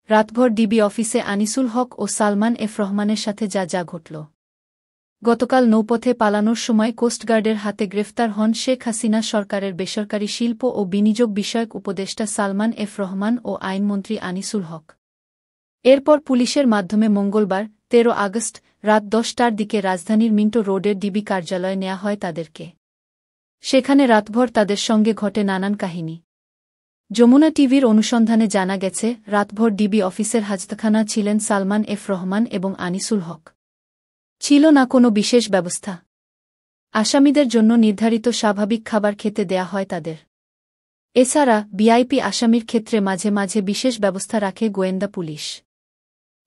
রাতভর ডিবি অফিসে আনিসুল হক ও সালমান এফ রহমানের সাথে যা যা ঘটল। গতকাল নৌপথে পালানোর সময় কোস্টগার্ডের হাতে গ্রেফতার হন শেখ হাসিনা সরকারের বেসরকারি শিল্প ও বিনিয়োগ বিষয়ক উপদেষ্টা সালমান এফ রহমান ও আইনমন্ত্রী আনিসুল হক। এরপর পুলিশের মাধ্যমে মঙ্গলবার ১৩ আগস্ট রাত ১০টার দিকে রাজধানীর মিন্টো রোডের ডিবি কার্যালয়ে নেওয়া হয় তাদেরকে। সেখানে রাতভর তাদের সঙ্গে ঘটে নানান কাহিনী। যমুনা টিভির অনুসন্ধানে জানা গেছে, রাতভর ডিবি অফিসের হাজতখানা ছিলেন সালমান এফ রহমান এবং আনিসুল হক। ছিল না কোনো বিশেষ ব্যবস্থা। আসামিদের জন্য নির্ধারিত স্বাভাবিক খাবার খেতে দেয়া হয় তাদের। এছাড়া ভিআইপি আসামির ক্ষেত্রে মাঝে মাঝে বিশেষ ব্যবস্থা রাখে গোয়েন্দা পুলিশ।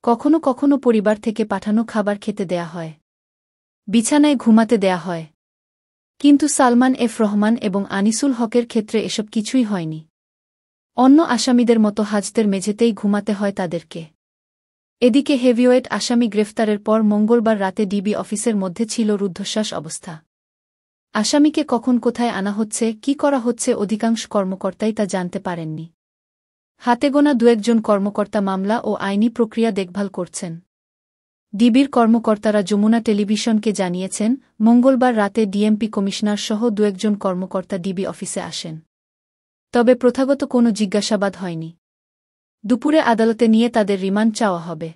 কখনো কখনো পরিবার থেকে পাঠানো খাবার খেতে দেয়া হয়। বিছানায় ঘুমাতে দেয়া হয়। কিন্তু সালমান এফ রহমান এবং আনিসুল হকের ক্ষেত্রে এসব কিছুই হয়নি। অন্য আসামিদের মতো হাজতের মেঝেতেই ঘুমাতে হয় তাদেরকে। এদিকে হেভিওয়েট আসামি গ্রেফতারের পর মঙ্গলবার রাতে ডিবি অফিসের মধ্যে ছিল রুদ্ধশ্বাস অবস্থা। আসামিকে কখন কোথায় আনা হচ্ছে, কি করা হচ্ছে অধিকাংশ কর্মকর্তাই তা জানতে পারেননি। হাতে গোনা দু-একজন কর্মকর্তা মামলা ও আইনি প্রক্রিয়া দেখভাল করছেন। ডিবির কর্মকর্তারা যমুনা টেলিভিশনকে জানিয়েছেন, মঙ্গলবার রাতে ডিএমপি কমিশনার সহ দু-একজন কর্মকর্তা ডিবি অফিসে আসেন। তবে প্রথাগত কোনো জিজ্ঞাসাবাদ হয়নি। দুপুরে আদালতে নিয়ে তাদের রিমান্ড চাওয়া হবে।